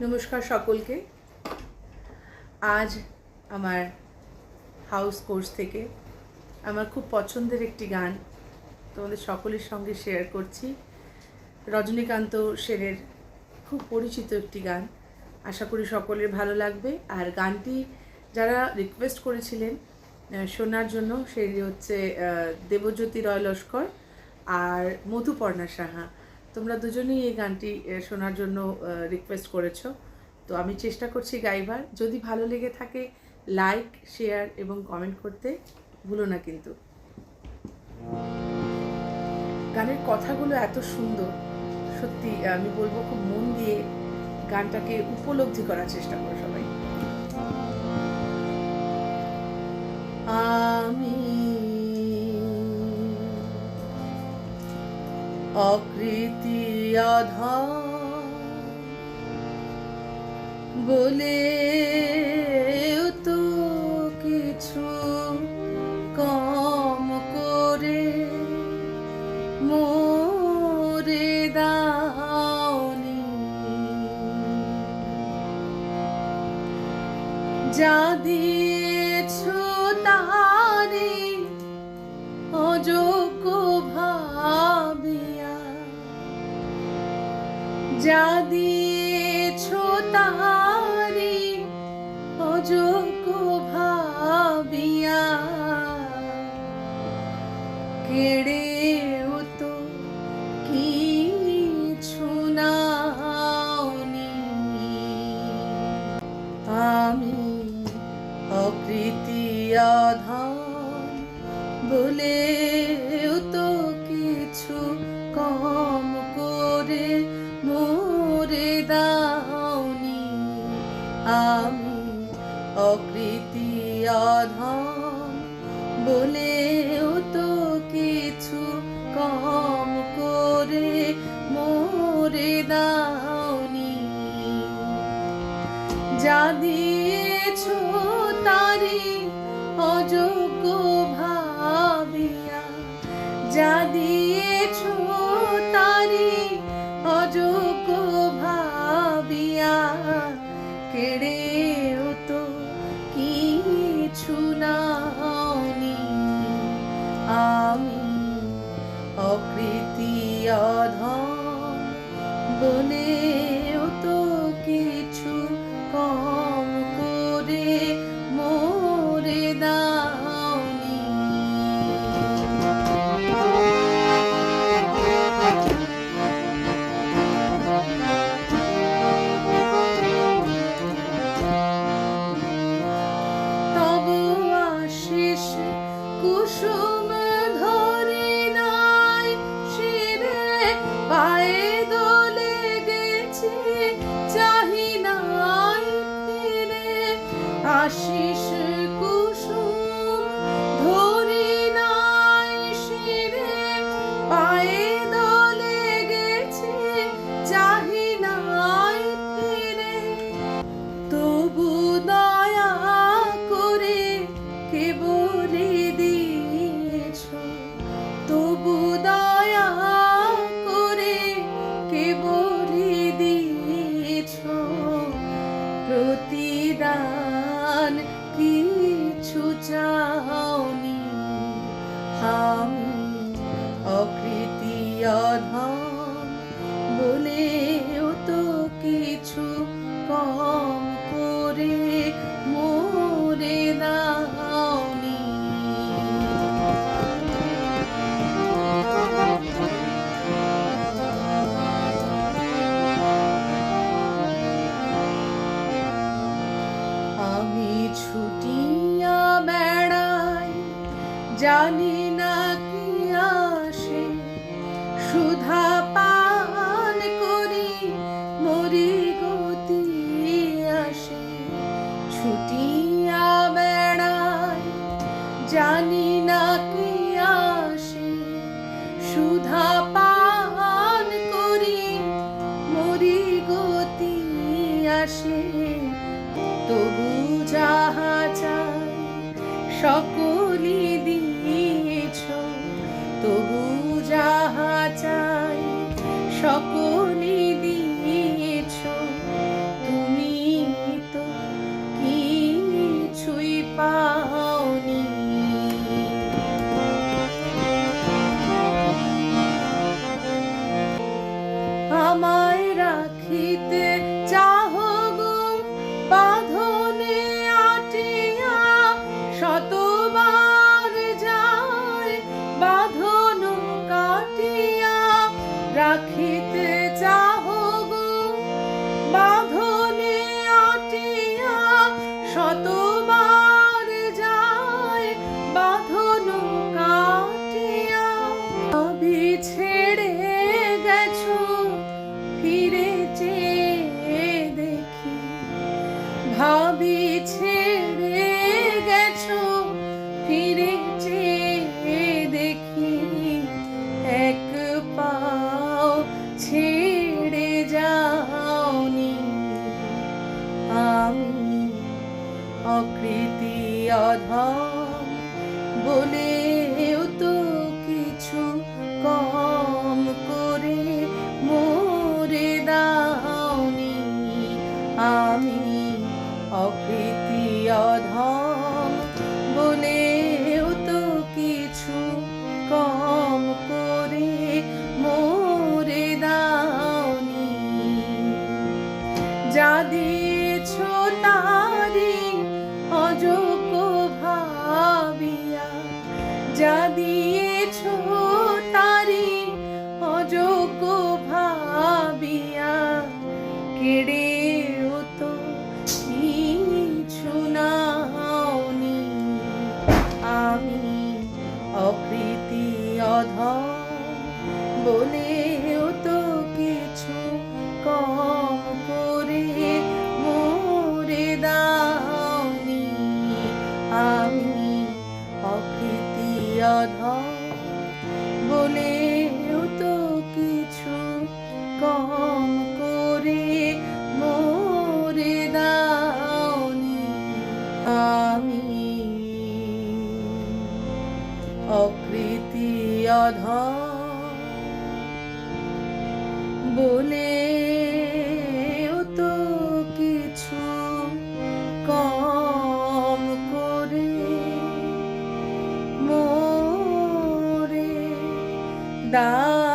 নমস্কার সকলকে। আজ আমার হাউস কোর্স থেকে আমার খুব পছন্দের একটি গান তোমাদের সকলের সঙ্গে শেয়ার করছি। রজনীকান্ত সেনের খুব পরিচিত একটি গান, আশা করি সকলের ভালো লাগবে। আর গানটি যারা রিকোয়েস্ট করেছিলেন শোনার জন্য সেই হচ্ছে দেবজ্যোতি রয় লস্কর আর মধুপর্ণা সাহা। তোমরা দুজনেই এই গানটি শোনার জন্য রিকোয়েস্ট করেছো, তো আমি চেষ্টা করছি গাইবার। যদি ভালো লেগে থাকে লাইক, শেয়ার এবং কমেন্ট করতে ভুলো না কিন্তু। গানের কথাগুলো এত সুন্দর, সত্যি আমি বলবো খুব মন দিয়ে গানটাকে উপলব্ধি করার চেষ্টা করো সবাই। আমি অকৃতি অধম বলে তো কিছু কম করে মোরে দাওনি, যা দিয়েছো তারে অযোগ্য ভাবিয়া, যা দিয়েছো তারে অযোগ্য ভাবিয়া, কেড়েও তো কিছু নাওনি। আমি অকৃতি অধম বলেও তো কিছু কম করে মোরে দাওনি। আমি অকৃতি অধম বলেও তো কিছু কম করে মোরে দাওনি, যা দিয়েছো তারে অযোগ্য ভাবিয়া, যা দিয়েছো তারে অযোগ্য ভাবিয়া, কেড়েও তো কিছু নাওনি। আমি অকৃতি অধম বলেও তো কিছু কম করে মোরে দাওনি। তব আশিস কুসুম ধরে নাই শিরে, পায়ে দোলে গেছে চাহি নাই ফিরে। আশিস কুসুম ধরে নাই শিরে, পায়ে দোলে গেছে চাহি নাই ফিরে। তবু দয়া করে কে বলে দিয়েছ, তবু দয়া করে কে বলে দিয়েছ, প্রতিদান কিছু চাওনি। আমি অকৃতি অধম বলেও তো কিছু কম করে মোরে দাওনি। আমি ছুটিয়া বেড়াই, জানি না কি আসে, সুধা পান করি মরি গতি আসে। ছুটিয়া বেড়াই, জানি না কি আসে, সুধা পান করি মরি গতি আসে। তবু যাহা চাই সকলি দিয়েছ, তবু যাহা চাই সকলি দিয়েছ। ছেড়ে গেছো, ফিরে চেয়ে দেখি এক পাও ছেড়ে যাওনি। আমি অকৃতি অধম বলেও তো কিছু কম করে মরে দাওনি। আমি অকৃতি অধম বলেও তো কিছু কম করে মরে দাওনি। যা দিয়েছ তারি অযোগ্য ভাবিয়া, যা দিয়েছ তারি অযোগ্য ভাবিয়া, কেড়েও তো কিছু নাওনি। আমি অকৃতি অধম বলেও তো কিছু কম করে মরে দাওনি। আমি অকৃতি অধম বলেও তো কিছু কম করে মরে দাওনি। আমি অকৃতি অধম বলেও তো কিছু কম করে মরে দাওনি।